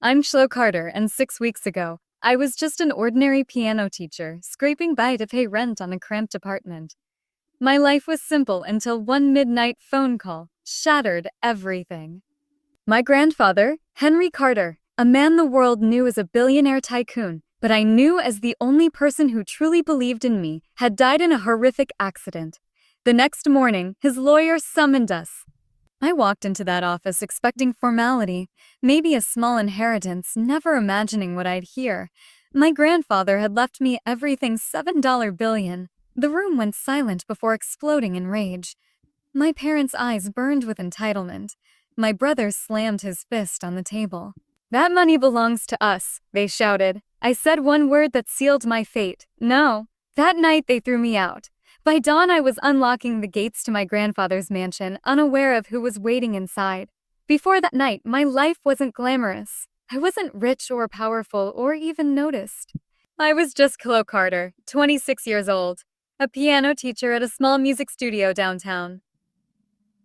I'm Shlo Carter, and 6 weeks ago, I was just an ordinary piano teacher, scraping by to pay rent on a cramped apartment. My life was simple until one midnight phone call shattered everything. My grandfather, Henry Carter, a man the world knew as a billionaire tycoon, but I knew as the only person who truly believed in me, had died in a horrific accident. The next morning, his lawyer summoned us. I walked into that office expecting formality, maybe a small inheritance, never imagining what I'd hear. My grandfather had left me everything $7 billion. The room went silent before exploding in rage. My parents' eyes burned with entitlement. My brother slammed his fist on the table. "That money belongs to us," they shouted. I said one word that sealed my fate. No. That night they threw me out. By dawn, I was unlocking the gates to my grandfather's mansion, unaware of who was waiting inside. Before that night, my life wasn't glamorous. I wasn't rich or powerful or even noticed. I was just Chloe Carter, 26 years old, a piano teacher at a small music studio downtown.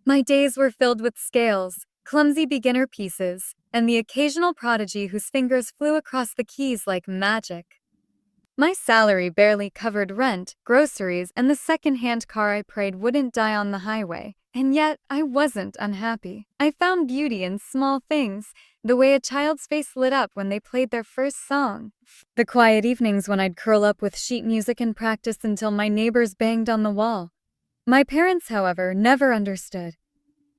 My days were filled with scales, clumsy beginner pieces, and the occasional prodigy whose fingers flew across the keys like magic. My salary barely covered rent, groceries, and the second-hand car I prayed wouldn't die on the highway. And yet, I wasn't unhappy. I found beauty in small things, the way a child's face lit up when they played their first song. The quiet evenings when I'd curl up with sheet music and practice until my neighbors banged on the wall. My parents, however, never understood.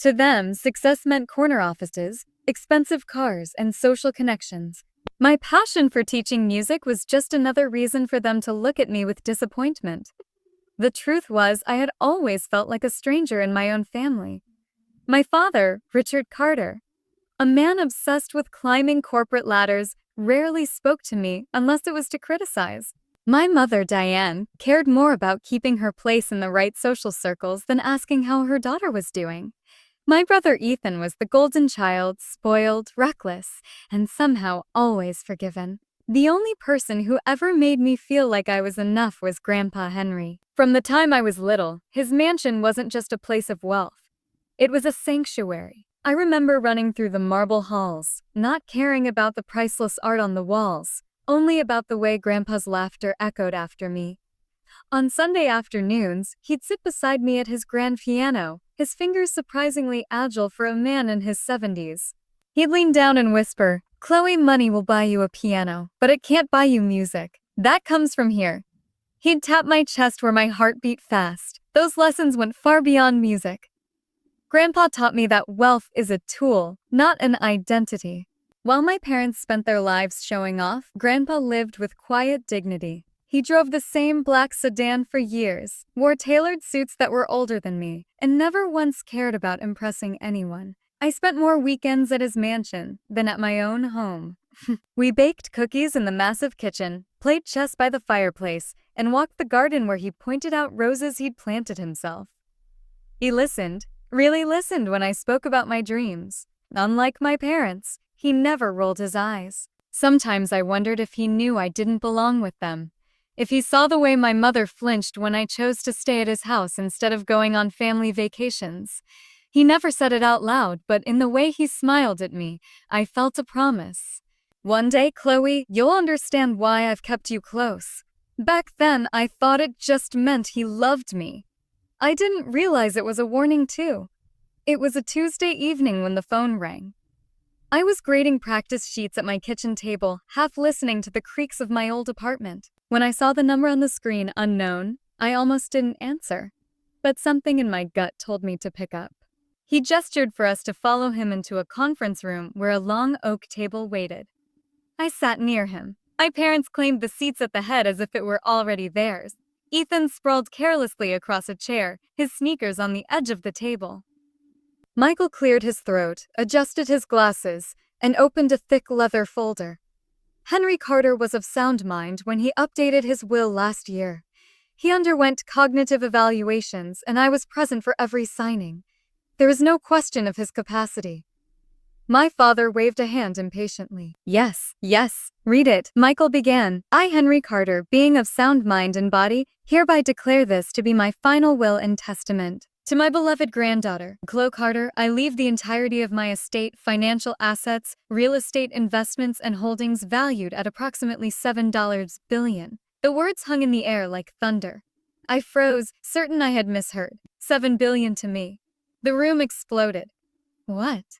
To them, success meant corner offices, expensive cars, and social connections. My passion for teaching music was just another reason for them to look at me with disappointment. The truth was, I had always felt like a stranger in my own family. My father, Richard Carter, a man obsessed with climbing corporate ladders, rarely spoke to me unless it was to criticize. My mother, Diane, cared more about keeping her place in the right social circles than asking how her daughter was doing. My brother Ethan was the golden child, spoiled, reckless, and somehow always forgiven. The only person who ever made me feel like I was enough was Grandpa Henry. From the time I was little, his mansion wasn't just a place of wealth. It was a sanctuary. I remember running through the marble halls, not caring about the priceless art on the walls, only about the way Grandpa's laughter echoed after me. On Sunday afternoons, he'd sit beside me at his grand piano, his fingers surprisingly agile for a man in his 70s. He'd lean down and whisper, "Chloe, money will buy you a piano, but it can't buy you music. That comes from here." He'd tap my chest where my heart beat fast. Those lessons went far beyond music. Grandpa taught me that wealth is a tool, not an identity. While my parents spent their lives showing off, Grandpa lived with quiet dignity. He drove the same black sedan for years, wore tailored suits that were older than me, and never once cared about impressing anyone. I spent more weekends at his mansion than at my own home. We baked cookies in the massive kitchen, played chess by the fireplace, and walked the garden where he pointed out roses he'd planted himself. He listened, really listened when I spoke about my dreams. Unlike my parents, he never rolled his eyes. Sometimes I wondered if he knew I didn't belong with them. If he saw the way my mother flinched when I chose to stay at his house instead of going on family vacations. He never said it out loud, but in the way he smiled at me, I felt a promise. "One day, Chloe, you'll understand why I've kept you close." Back then, I thought it just meant he loved me. I didn't realize it was a warning, too. It was a Tuesday evening when the phone rang. I was grading practice sheets at my kitchen table, half listening to the creaks of my old apartment. When I saw the number on the screen, unknown, I almost didn't answer. But something in my gut told me to pick up. He gestured for us to follow him into a conference room where a long oak table waited. I sat near him. My parents claimed the seats at the head as if it were already theirs. Ethan sprawled carelessly across a chair, his sneakers on the edge of the table. Michael cleared his throat, adjusted his glasses, and opened a thick leather folder. Henry Carter was of sound mind when he updated his will last year. He underwent cognitive evaluations, and I was present for every signing. There was no question of his capacity. My father waved a hand impatiently. Yes, read it," Michael began. "I, Henry Carter, being of sound mind and body, hereby declare this to be my final will and testament. To my beloved granddaughter, Chloe Carter, I leave the entirety of my estate, financial assets, real estate investments, and holdings valued at approximately $7 billion. The words hung in the air like thunder. I froze, certain I had misheard. $7 billion to me. The room exploded. What?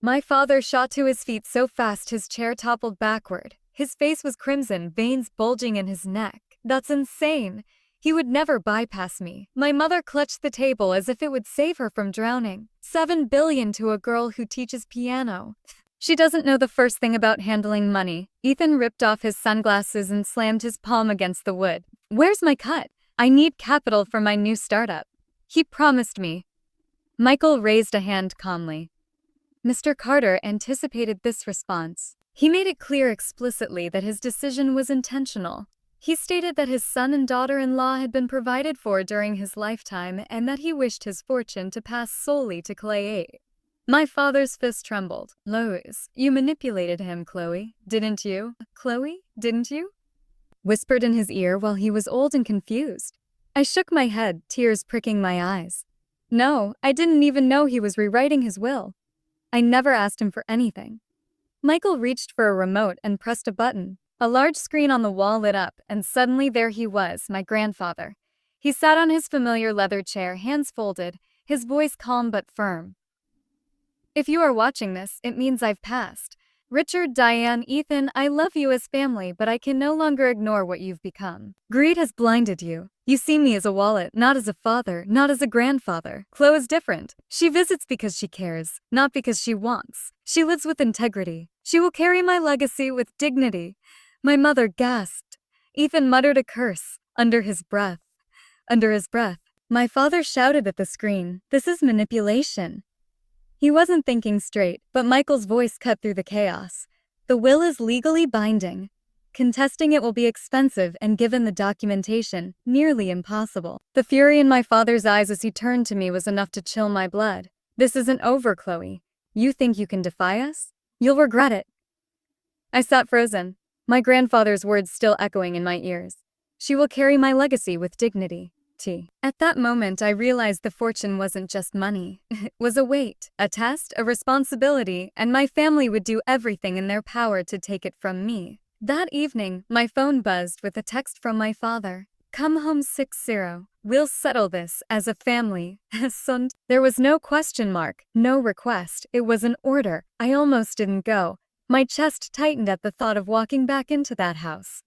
My father shot to his feet so fast his chair toppled backward. His face was crimson, veins bulging in his neck. That's insane. He would never bypass me. My mother clutched the table as if it would save her from drowning. $7 billion to a girl who teaches piano. She doesn't know the first thing about handling money. Ethan ripped off his sunglasses and slammed his palm against the wood. Where's my cut? I need capital for my new startup. He promised me. Michael raised a hand calmly. Mr. Carter anticipated this response. He made it clear explicitly that his decision was intentional. He stated that his son and daughter-in-law had been provided for during his lifetime and that he wished his fortune to pass solely to Clay. My father's fist trembled. Lois, you manipulated him, Chloe. Didn't you? Chloe, didn't you? Whispered in his ear while he was old and confused. I shook my head, tears pricking my eyes. No, I didn't even know he was rewriting his will. I never asked him for anything. Michael reached for a remote and pressed a button. A large screen on the wall lit up, and suddenly there he was, my grandfather. He sat on his familiar leather chair, hands folded, his voice calm but firm. If you are watching this, it means I've passed. Richard, Diane, Ethan, I love you as family, but I can no longer ignore what you've become. Greed has blinded you. You see me as a wallet, not as a father, not as a grandfather. Chloe is different. She visits because she cares, not because she wants. She lives with integrity. She will carry my legacy with dignity. My mother gasped. Ethan muttered a curse, under his breath. Under his breath. My father shouted at the screen, "This is manipulation." He wasn't thinking straight, but Michael's voice cut through the chaos. The will is legally binding. Contesting it will be expensive and, given the documentation, nearly impossible. The fury in my father's eyes as he turned to me was enough to chill my blood. This isn't over, Chloe. You think you can defy us? You'll regret it. I sat frozen, my grandfather's words still echoing in my ears. She will carry my legacy with dignity. At that moment, I realized the fortune wasn't just money. It was a weight, a test, a responsibility, and my family would do everything in their power to take it from me. That evening, my phone buzzed with a text from my father. Come home 6-0. We'll settle this as a family. Son. There was no question mark, no request. It was an order. I almost didn't go. My chest tightened at the thought of walking back into that house.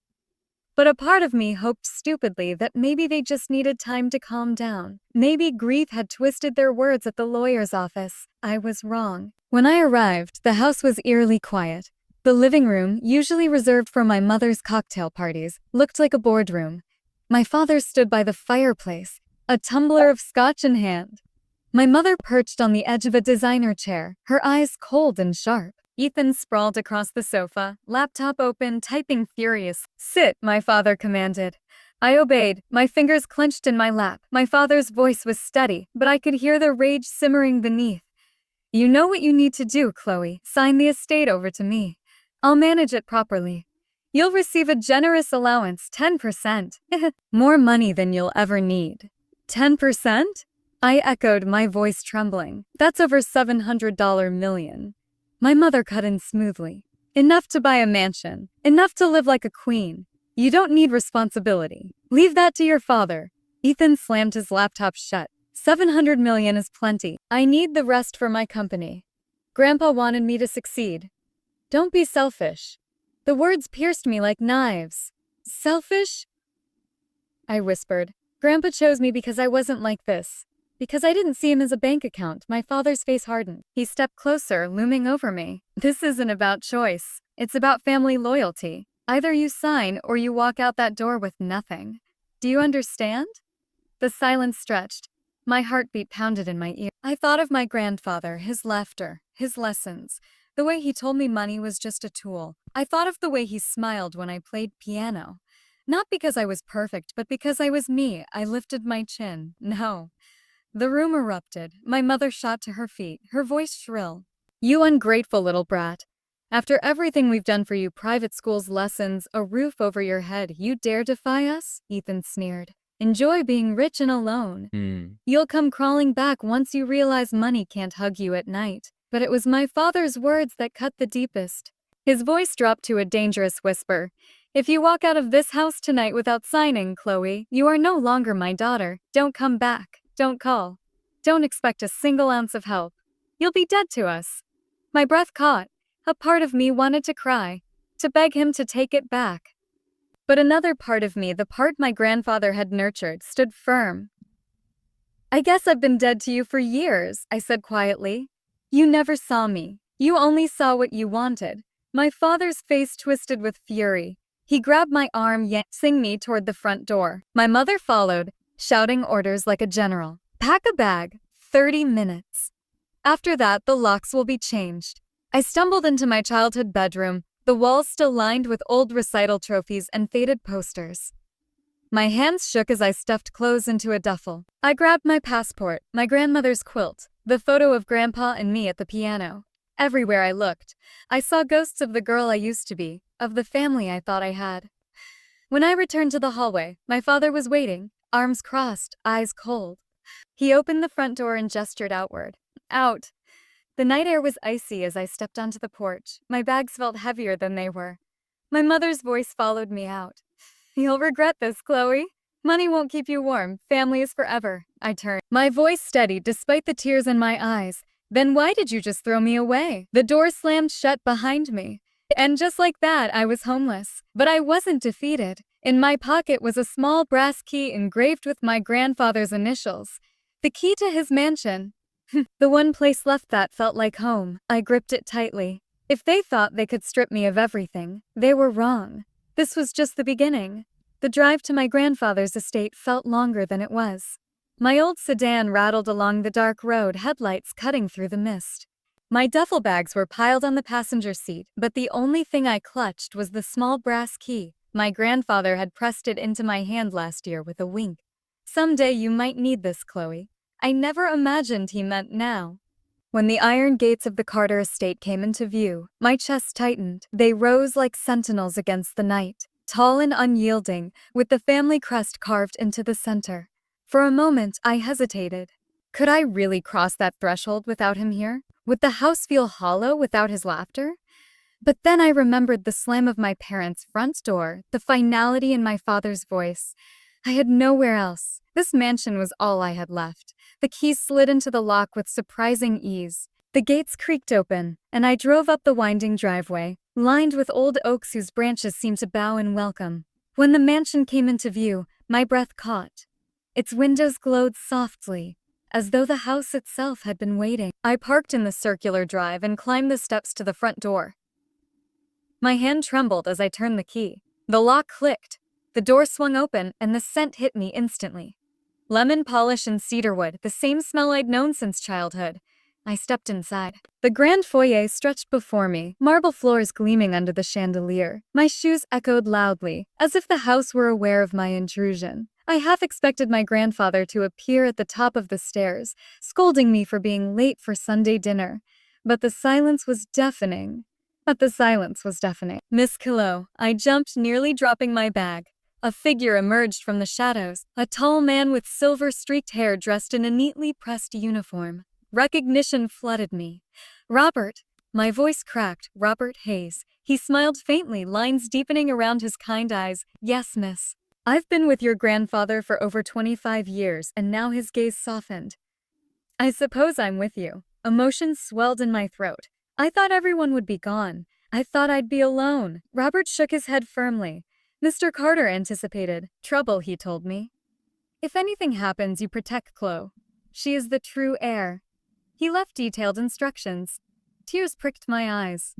But a part of me hoped stupidly that maybe they just needed time to calm down. Maybe grief had twisted their words at the lawyer's office. I was wrong. When I arrived, the house was eerily quiet. The living room, usually reserved for my mother's cocktail parties, looked like a boardroom. My father stood by the fireplace, a tumbler of scotch in hand. My mother perched on the edge of a designer chair, her eyes cold and sharp. Ethan sprawled across the sofa, laptop open, typing furious. Sit, my father commanded. I obeyed, my fingers clenched in my lap. My father's voice was steady, but I could hear the rage simmering beneath. You know what you need to do, Chloe. Sign the estate over to me. I'll manage it properly. You'll receive a generous allowance, 10%. More money than you'll ever need. 10%? I echoed, my voice trembling. That's over $700 million. My mother cut in smoothly. Enough to buy a mansion. Enough to live like a queen. You don't need responsibility. Leave that to your father. Ethan slammed his laptop shut. $700 million is plenty. I need the rest for my company. Grandpa wanted me to succeed. Don't be selfish. The words pierced me like knives. Selfish? I whispered. Grandpa chose me because I wasn't like this. Because I didn't see him as a bank account. My father's face hardened. He stepped closer, looming over me. This isn't about choice. It's about family loyalty. Either you sign or you walk out that door with nothing. Do you understand? The silence stretched. My heartbeat pounded in my ear. I thought of my grandfather, his laughter, his lessons, the way he told me money was just a tool. I thought of the way he smiled when I played piano. Not because I was perfect, but because I was me. I lifted my chin. No. The room erupted. My mother shot to her feet, her voice shrill. You ungrateful little brat. After everything we've done for you, private schools, lessons, a roof over your head, you dare defy us? Ethan sneered. Enjoy being rich and alone. You'll come crawling back once you realize money can't hug you at night. But it was my father's words that cut the deepest. His voice dropped to a dangerous whisper. If you walk out of this house tonight without signing, Chloe, you are no longer my daughter. Don't come back. Don't call. Don't expect a single ounce of help. You'll be dead to us. My breath caught. A part of me wanted to cry, to beg him to take it back. But another part of me, the part my grandfather had nurtured, stood firm. I guess I've been dead to you for years, I said quietly. You never saw me. You only saw what you wanted. My father's face twisted with fury. He grabbed my arm, yancing me toward the front door. My mother followed, shouting orders like a general. Pack a bag. 30 minutes. After that, the locks will be changed. I stumbled into my childhood bedroom, the walls still lined with old recital trophies and faded posters. My hands shook as I stuffed clothes into a duffel. I grabbed my passport, my grandmother's quilt, the photo of Grandpa and me at the piano. Everywhere I looked, I saw ghosts of the girl I used to be, of the family I thought I had. When I returned to the hallway, my father was waiting, arms crossed, eyes cold. He opened the front door and gestured outward. Out. The night air was icy as I stepped onto the porch. My bags felt heavier than they were. My mother's voice followed me out. You'll regret this, Chloe. Money won't keep you warm. Family is forever. I turned. My voice steadied despite the tears in my eyes. Then why did you just throw me away? The door slammed shut behind me. And just like that, I was homeless. But I wasn't defeated. In my pocket was a small brass key engraved with my grandfather's initials. The key to his mansion. The one place left that felt like home. I gripped it tightly. If they thought they could strip me of everything, they were wrong. This was just the beginning. The drive to my grandfather's estate felt longer than it was. My old sedan rattled along the dark road, headlights cutting through the mist. My duffel bags were piled on the passenger seat, but the only thing I clutched was the small brass key. My grandfather had pressed it into my hand last year with a wink. Someday you might need this, Chloe. I never imagined he meant now. When the iron gates of the Carter estate came into view, my chest tightened. They rose like sentinels against the night, tall and unyielding, with the family crest carved into the center. For a moment, I hesitated. Could I really cross that threshold without him here? Would the house feel hollow without his laughter? But then I remembered the slam of my parents' front door, the finality in my father's voice. I had nowhere else. This mansion was all I had left. The keys slid into the lock with surprising ease. The gates creaked open, and I drove up the winding driveway, lined with old oaks whose branches seemed to bow in welcome. When the mansion came into view, my breath caught. Its windows glowed softly, as though the house itself had been waiting. I parked in the circular drive and climbed the steps to the front door. My hand trembled as I turned the key. The lock clicked. The door swung open, and the scent hit me instantly. Lemon polish and cedarwood, the same smell I'd known since childhood. I stepped inside. The grand foyer stretched before me, marble floors gleaming under the chandelier. My shoes echoed loudly, as if the house were aware of my intrusion. I half expected my grandfather to appear at the top of the stairs, scolding me for being late for Sunday dinner. But the silence was deafening. Miss Kilo, I jumped, nearly dropping my bag. A figure emerged from the shadows, a tall man with silver-streaked hair dressed in a neatly pressed uniform. Recognition flooded me. Robert. My voice cracked. Robert Hayes. He smiled faintly, lines deepening around his kind eyes. Yes, miss. I've been with your grandfather for over 25 years, and now his gaze softened. I suppose I'm with you. Emotions swelled in my throat. I thought everyone would be gone. I thought I'd be alone. Robert shook his head firmly. Mr. Carter anticipated trouble, he told me. If anything happens, you protect Chloe. She is the true heir. He left detailed instructions. Tears pricked my eyes.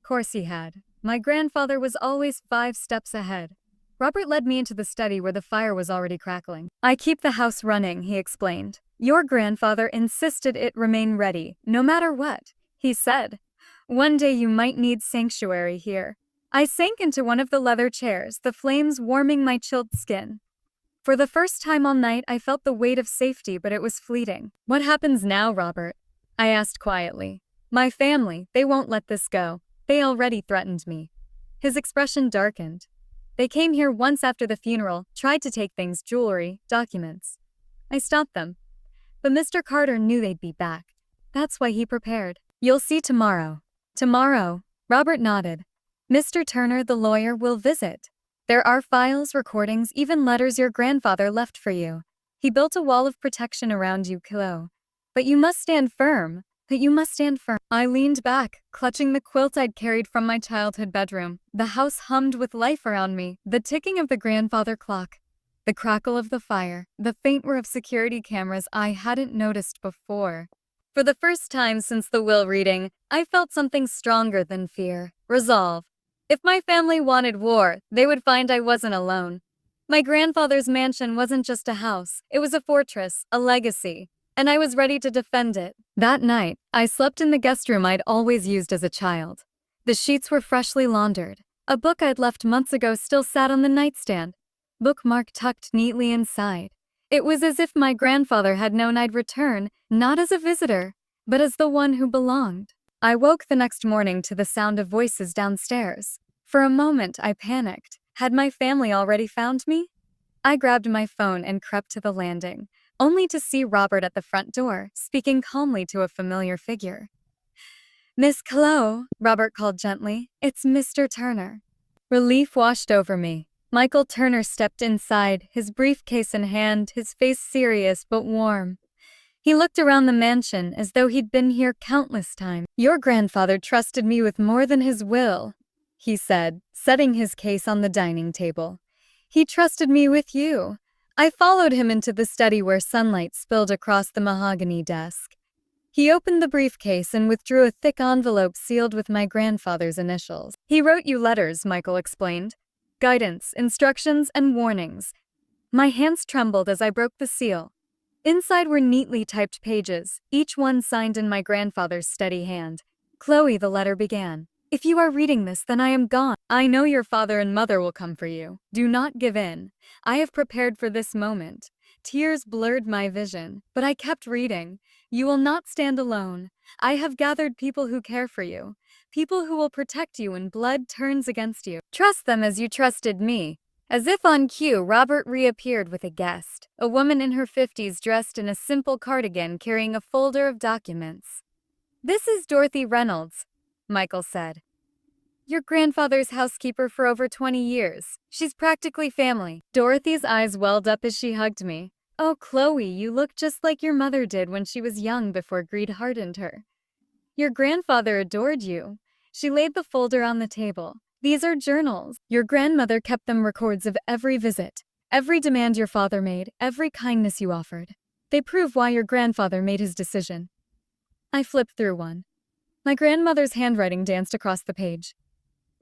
Course he had. My grandfather was always 5 steps ahead. Robert led me into the study where the fire was already crackling. I keep the house running, he explained. Your grandfather insisted it remain ready, no matter what. He said, one day you might need sanctuary here. I sank into one of the leather chairs, the flames warming my chilled skin. For the first time all night, I felt the weight of safety, but it was fleeting. What happens now, Robert? I asked quietly. My family, they won't let this go. They already threatened me. His expression darkened. They came here once after the funeral, tried to take things, jewelry, documents. I stopped them. But Mr. Carter knew they'd be back. That's why he prepared. You'll see tomorrow. Tomorrow, Robert nodded. Mr. Turner, the lawyer, will visit. There are files, recordings, even letters your grandfather left for you. He built a wall of protection around you, Chloe. But you must stand firm. I leaned back, clutching the quilt I'd carried from my childhood bedroom. The house hummed with life around me, the ticking of the grandfather clock, the crackle of the fire, the faint whir of security cameras I hadn't noticed before. For the first time since the will reading, I felt something stronger than fear. Resolve. If my family wanted war, they would find I wasn't alone. My grandfather's mansion wasn't just a house, it was a fortress, a legacy. And I was ready to defend it. That night, I slept in the guest room I'd always used as a child. The sheets were freshly laundered. A book I'd left months ago still sat on the nightstand, bookmark tucked neatly inside. It was as if my grandfather had known I'd return, not as a visitor, but as the one who belonged. I woke the next morning to the sound of voices downstairs. For a moment, I panicked. Had my family already found me? I grabbed my phone and crept to the landing, only to see Robert at the front door, speaking calmly to a familiar figure. "Miss Chloe," Robert called gently. "It's Mr. Turner." Relief washed over me. Michael Turner stepped inside, his briefcase in hand, his face serious but warm. He looked around the mansion as though he'd been here countless times. "Your grandfather trusted me with more than his will," he said, setting his case on the dining table. "He trusted me with you." I followed him into the study where sunlight spilled across the mahogany desk. He opened the briefcase and withdrew a thick envelope sealed with my grandfather's initials. "He wrote you letters," Michael explained. "Guidance, instructions, and warnings." My hands trembled as I broke the seal. Inside were neatly typed pages, each one signed in my grandfather's steady hand. "Chloe," the letter began. "If you are reading this, then I am gone. I know your father and mother will come for you. Do not give in. I have prepared for this moment." Tears blurred my vision, but I kept reading. "You will not stand alone. I have gathered people who care for you, people who will protect you when blood turns against you. Trust them as you trusted me." As if on cue, Robert reappeared with a guest, a woman in her 50s dressed in a simple cardigan carrying a folder of documents. "This is Dorothy Reynolds," Michael said. "Your grandfather's housekeeper for over 20 years. She's practically family." Dorothy's eyes welled up as she hugged me. "Oh, Chloe, you look just like your mother did when she was young before greed hardened her. Your grandfather adored you." She laid the folder on the table. "These are journals. Your grandmother kept them, records of every visit, every demand your father made, every kindness you offered. They prove why your grandfather made his decision." I flipped through one. My grandmother's handwriting danced across the page.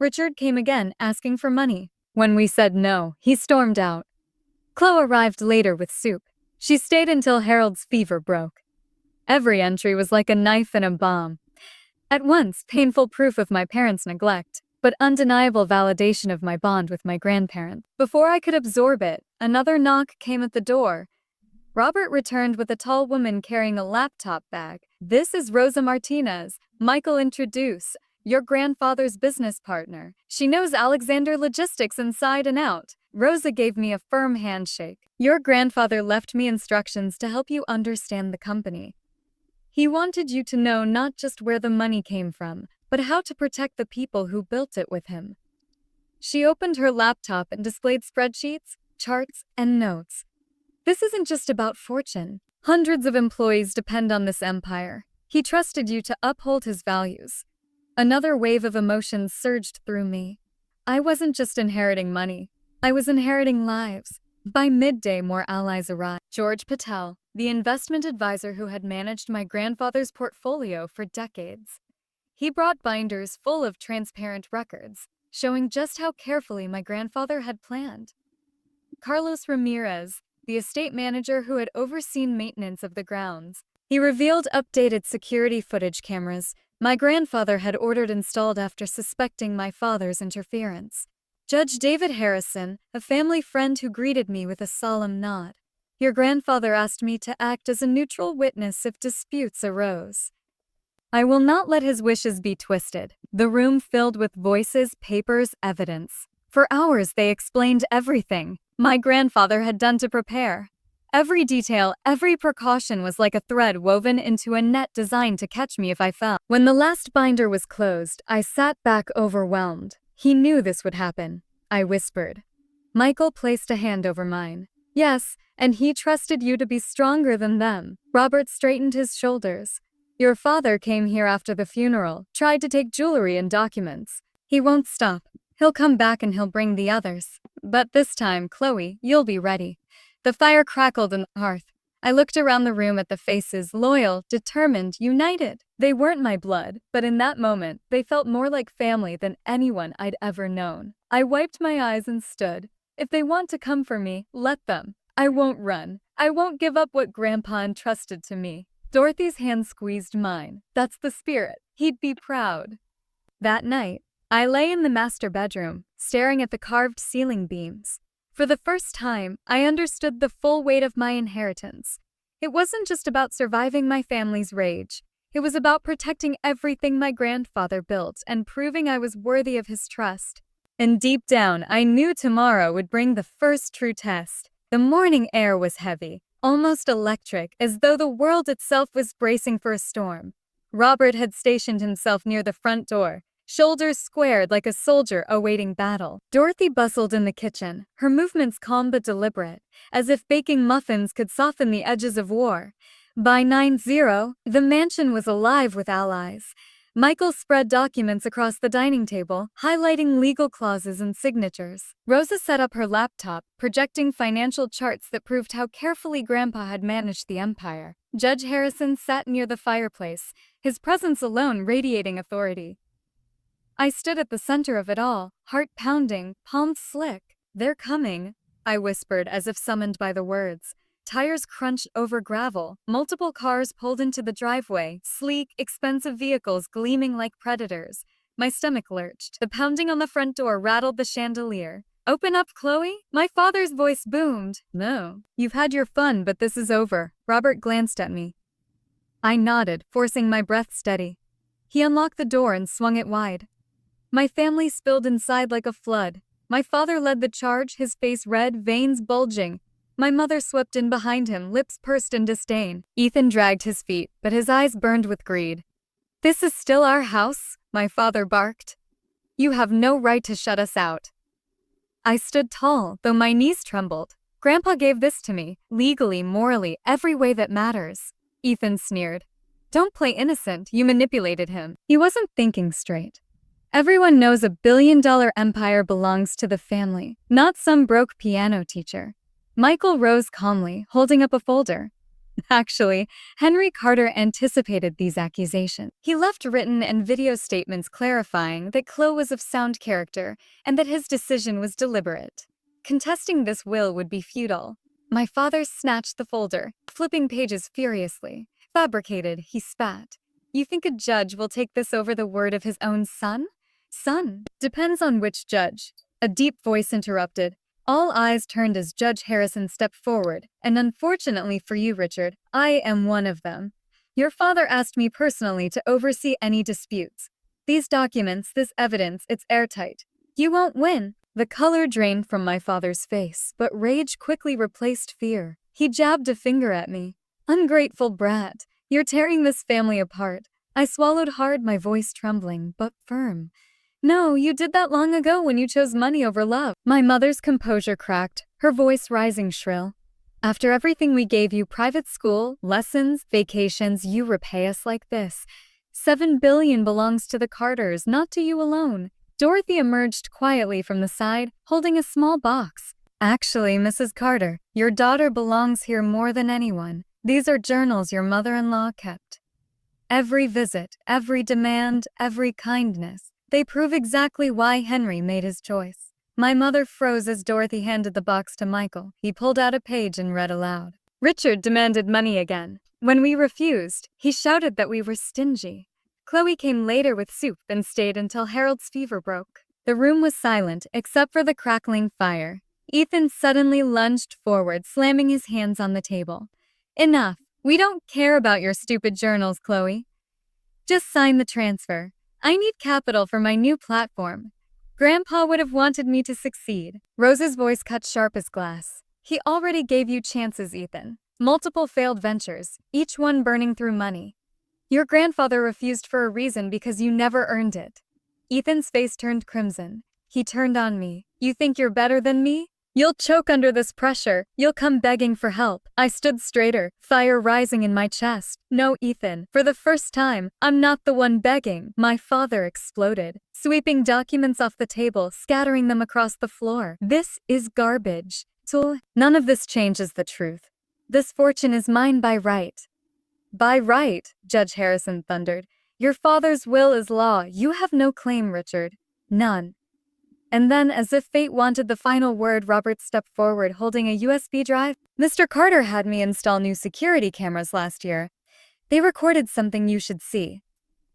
"Richard came again, asking for money. When we said no, he stormed out. Chloe arrived later with soup. She stayed until Harold's fever broke." Every entry was like a knife and a bomb. At once, painful proof of my parents' neglect, but undeniable validation of my bond with my grandparents. Before I could absorb it, another knock came at the door. Robert returned with a tall woman carrying a laptop bag. "This is Rosa Martinez," Michael introduced, "your grandfather's business partner. She knows Alexander Logistics inside and out." Rosa gave me a firm handshake. "Your grandfather left me instructions to help you understand the company. He wanted you to know not just where the money came from, but how to protect the people who built it with him." She opened her laptop and displayed spreadsheets, charts, and notes. "This isn't just about fortune. Hundreds of employees depend on this empire. He trusted you to uphold his values." Another wave of emotions surged through me. I wasn't just inheriting money. I was inheriting lives. By midday, more allies arrived. George Patel, the investment advisor who had managed my grandfather's portfolio for decades. He brought binders full of transparent records, showing just how carefully my grandfather had planned. Carlos Ramirez, the estate manager who had overseen maintenance of the grounds. He revealed updated security footage cameras my grandfather had ordered installed after suspecting my father's interference. Judge David Harrison, a family friend who greeted me with a solemn nod. "Your grandfather asked me to act as a neutral witness if disputes arose." I will not let his wishes be twisted. The room filled with voices, papers, evidence. For hours they explained everything my grandfather had done to prepare. Every detail, every precaution was like a thread woven into a net designed to catch me if I fell. When the last binder was closed, I sat back overwhelmed. He knew this would happen, I whispered. Michael placed a hand over mine. Yes, and he trusted you to be stronger than them. Robert straightened his shoulders. Your father came here after the funeral, tried to take jewelry and documents. He won't stop. He'll come back and he'll bring the others. But this time, Chloe, you'll be ready. The fire crackled in the hearth. I looked around the room at the faces, loyal, determined, united. They weren't my blood, but in that moment, they felt more like family than anyone I'd ever known. I wiped my eyes and stood. If they want to come for me, let them. I won't run. I won't give up what Grandpa entrusted to me. Dorothy's hand squeezed mine. That's the spirit. He'd be proud. That night, I lay in the master bedroom, staring at the carved ceiling beams. For the first time, I understood the full weight of my inheritance. It wasn't just about surviving my family's rage. It was about protecting everything my grandfather built and proving I was worthy of his trust. And deep down, I knew tomorrow would bring the first true test. The morning air was heavy, almost electric, as though the world itself was bracing for a storm. Robert had stationed himself near the front door, shoulders squared like a soldier awaiting battle. Dorothy bustled in the kitchen, her movements calm but deliberate, as if baking muffins could soften the edges of war. By 9:00, the mansion was alive with allies. Michael spread documents across the dining table, highlighting legal clauses and signatures. Rosa set up her laptop, projecting financial charts that proved how carefully Grandpa had managed the empire. Judge Harrison sat near the fireplace, his presence alone radiating authority. I stood at the center of it all, heart pounding, palms slick. They're coming, I whispered as if summoned by the words. Tires crunched over gravel, multiple cars pulled into the driveway, sleek, expensive vehicles gleaming like predators. My stomach lurched. The pounding on the front door rattled the chandelier. Open up, Chloe? My father's voice boomed. No. You've had your fun, but this is over. Robert glanced at me. I nodded, forcing my breath steady. He unlocked the door and swung it wide. My family spilled inside like a flood. My father led the charge, his face red, veins bulging. My mother swept in behind him, lips pursed in disdain. Ethan dragged his feet, but his eyes burned with greed. This is still our house, my father barked. You have no right to shut us out. I stood tall, though my knees trembled. Grandpa gave this to me, legally, morally, every way that matters. Ethan sneered. Don't play innocent, you manipulated him. He wasn't thinking straight. Everyone knows a billion-dollar empire belongs to the family, not some broke piano teacher. Michael rose calmly, holding up a folder. Actually, Henry Carter anticipated these accusations. He left written and video statements clarifying that Chloe was of sound character and that his decision was deliberate. Contesting this will would be futile. My father snatched the folder, flipping pages furiously. Fabricated, he spat. You think a judge will take this over the word of his own son? Son. Depends on which judge. A deep voice interrupted. All eyes turned as Judge Harrison stepped forward, and unfortunately for you, Richard, I am one of them. Your father asked me personally to oversee any disputes. These documents, this evidence, it's airtight. You won't win. The color drained from my father's face, but rage quickly replaced fear. He jabbed a finger at me. Ungrateful brat, you're tearing this family apart. I swallowed hard, my voice trembling, but firm. No, you did that long ago when you chose money over love. My mother's composure cracked, her voice rising shrill. After everything we gave you, private school, lessons, vacations, you repay us like this. $7 billion belongs to the Carters, not to you alone. Dorothy emerged quietly from the side, holding a small box. Actually, Mrs. Carter, your daughter belongs here more than anyone. These are journals your mother-in-law kept. Every visit, every demand, every kindness. They prove exactly why Henry made his choice. My mother froze as Dorothy handed the box to Michael. He pulled out a page and read aloud. Richard demanded money again. When we refused, he shouted that we were stingy. Chloe came later with soup and stayed until Harold's fever broke. The room was silent except for the crackling fire. Ethan suddenly lunged forward, slamming his hands on the table. Enough. We don't care about your stupid journals, Chloe. Just sign the transfer. I need capital for my new platform. Grandpa would have wanted me to succeed. Rose's voice cut sharp as glass. He already gave you chances, Ethan. Multiple failed ventures, each one burning through money. Your grandfather refused for a reason because you never earned it. Ethan's face turned crimson. He turned on me. You think you're better than me? You'll choke under this pressure. You'll come begging for help. I stood straighter, fire rising in my chest. No, Ethan. For the first time, I'm not the one begging. My father exploded, sweeping documents off the table, scattering them across the floor. This is garbage. So, none of this changes the truth. This fortune is mine by right. By right, Judge Harrison thundered. Your father's will is law. You have no claim, Richard. None. And then, as if fate wanted the final word, Robert stepped forward, holding a USB drive. Mr. Carter had me install new security cameras last year. They recorded something you should see.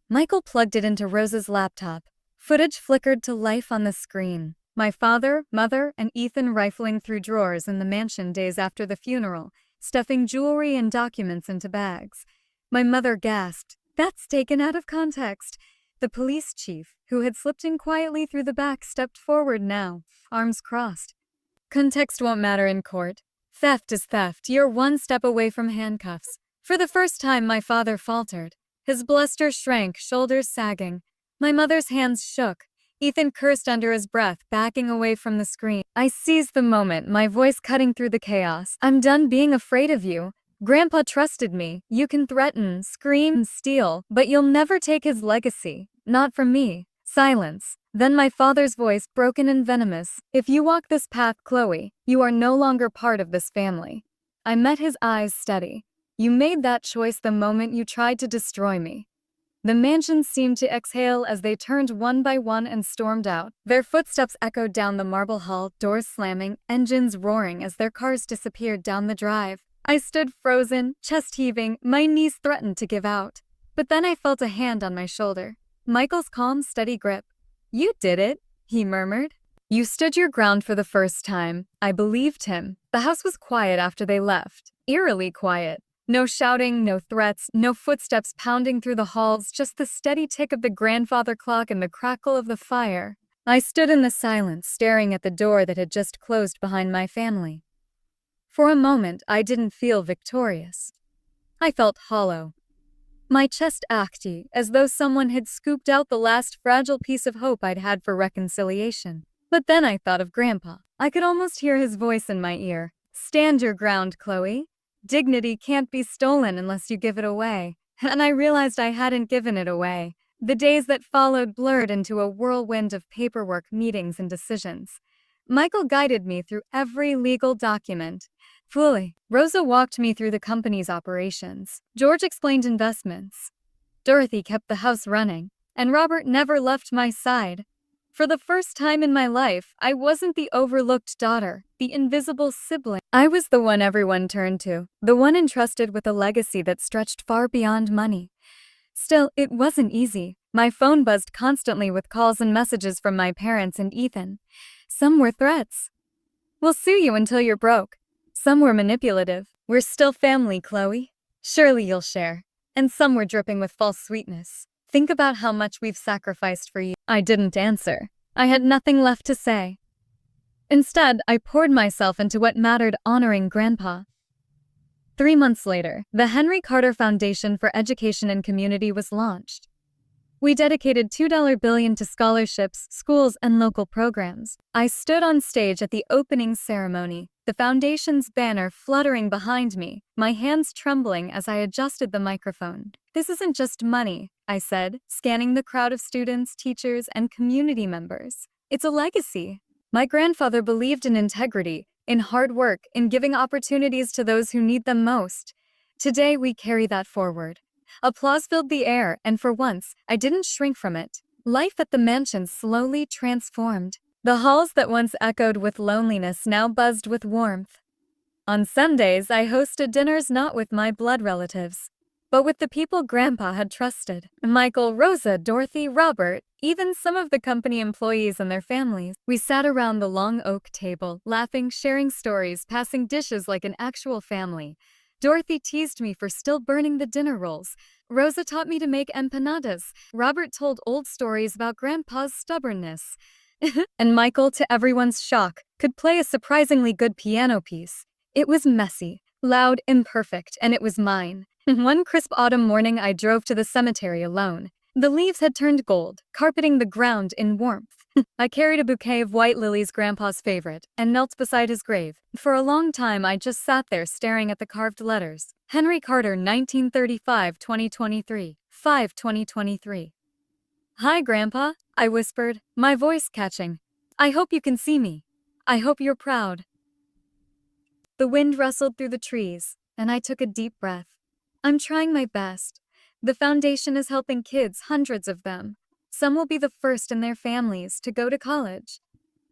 Michael plugged it into Rose's laptop. Footage flickered to life on the screen. My father, mother, and Ethan rifling through drawers in the mansion days after the funeral, stuffing jewelry and documents into bags. My mother gasped. That's taken out of context. The police chief, who had slipped in quietly through the back, stepped forward now, arms crossed. Context won't matter in court. Theft is theft. You're one step away from handcuffs. For the first time, my father faltered. His bluster shrank, shoulders sagging. My mother's hands shook. Ethan cursed under his breath, backing away from the screen. I seized the moment, my voice cutting through the chaos. I'm done being afraid of you. Grandpa trusted me. You can threaten, scream, steal, but you'll never take his legacy. Not from me. Silence. Then my father's voice, broken and venomous. If you walk this path, Chloe, you are no longer part of this family. I met his eyes steady. You made that choice the moment you tried to destroy me. The mansion seemed to exhale as they turned one by one and stormed out. Their footsteps echoed down the marble hall, doors slamming, engines roaring as their cars disappeared down the drive. I stood frozen, chest heaving, my knees threatened to give out. But then I felt a hand on my shoulder. Michael's calm, steady grip. You did it, he murmured. You stood your ground for the first time. I believed him. The house was quiet after they left. Eerily quiet. No shouting, no threats, no footsteps pounding through the halls, just the steady tick of the grandfather clock and the crackle of the fire. I stood in the silence, staring at the door that had just closed behind my family. For a moment, I didn't feel victorious. I felt hollow. My chest achy, as though someone had scooped out the last fragile piece of hope I'd had for reconciliation. But then I thought of Grandpa. I could almost hear his voice in my ear. Stand your ground, Chloe. Dignity can't be stolen unless you give it away. And I realized I hadn't given it away. The days that followed blurred into a whirlwind of paperwork, meetings, and decisions. Michael guided me through every legal document. Fully. Rosa walked me through the company's operations. George explained investments. Dorothy kept the house running. And Robert never left my side. For the first time in my life, I wasn't the overlooked daughter, the invisible sibling. I was the one everyone turned to, the one entrusted with a legacy that stretched far beyond money. Still, it wasn't easy. My phone buzzed constantly with calls and messages from my parents and Ethan. Some were threats. We'll sue you until you're broke. Some were manipulative. We're still family, Chloe. Surely you'll share. And some were dripping with false sweetness. Think about how much we've sacrificed for you. I didn't answer. I had nothing left to say. Instead, I poured myself into what mattered, honoring Grandpa. 3 months later, the Henry Carter Foundation for Education and Community was launched. We dedicated $2 billion to scholarships, schools, and local programs. I stood on stage at the opening ceremony, the foundation's banner fluttering behind me, my hands trembling as I adjusted the microphone. This isn't just money, I said, scanning the crowd of students, teachers, and community members. It's a legacy. My grandfather believed in integrity, in hard work, in giving opportunities to those who need them most. Today, we carry that forward. Applause filled the air, and for once, I didn't shrink from it. Life at the mansion slowly transformed. The halls that once echoed with loneliness now buzzed with warmth. On Sundays, I hosted dinners not with my blood relatives, but with the people Grandpa had trusted. Michael, Rosa, Dorothy, Robert, even some of the company employees and their families. We sat around the long oak table, laughing, sharing stories, passing dishes like an actual family. Dorothy teased me for still burning the dinner rolls. Rosa taught me to make empanadas. Robert told old stories about Grandpa's stubbornness. And Michael, to everyone's shock, could play a surprisingly good piano piece. It was messy, loud, imperfect, and it was mine. One crisp autumn morning, I drove to the cemetery alone. The leaves had turned gold, carpeting the ground in warmth. I carried a bouquet of white lilies, Grandpa's favorite, and knelt beside his grave. For a long time, I just sat there staring at the carved letters. Henry Carter, 1935, 2023, 5 2023. Hi, Grandpa, I whispered, my voice catching. I hope you can see me. I hope you're proud. The wind rustled through the trees, and I took a deep breath. I'm trying my best. The foundation is helping kids, hundreds of them. Some will be the first in their families to go to college.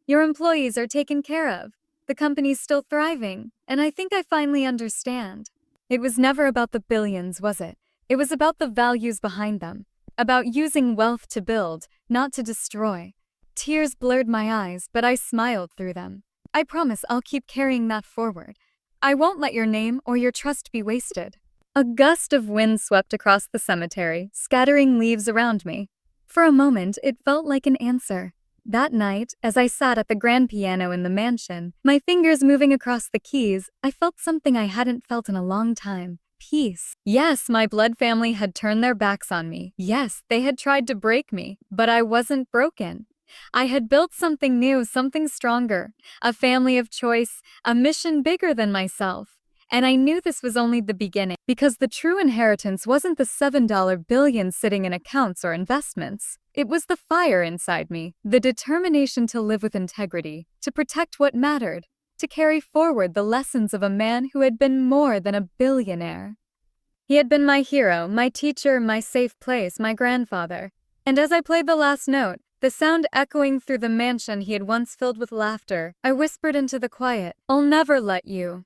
Your employees are taken care of. The company's still thriving, and I think I finally understand. It was never about the billions, was it? It was about the values behind them. About using wealth to build, not to destroy. Tears blurred my eyes, but I smiled through them. I promise I'll keep carrying that forward. I won't let your name or your trust be wasted. A gust of wind swept across the cemetery, scattering leaves around me. For a moment, it felt like an answer. That night, as I sat at the grand piano in the mansion, my fingers moving across the keys, I felt something I hadn't felt in a long time. Peace. Yes, my blood family had turned their backs on me. Yes, they had tried to break me, but I wasn't broken. I had built something new, something stronger, a family of choice, a mission bigger than myself. And I knew this was only the beginning, because the true inheritance wasn't the $7 billion sitting in accounts or investments. It was the fire inside me, the determination to live with integrity, to protect what mattered, to carry forward the lessons of a man who had been more than a billionaire. He had been my hero, my teacher, my safe place, my grandfather. And as I played the last note, the sound echoing through the mansion he had once filled with laughter, I whispered into the quiet, I'll never let you.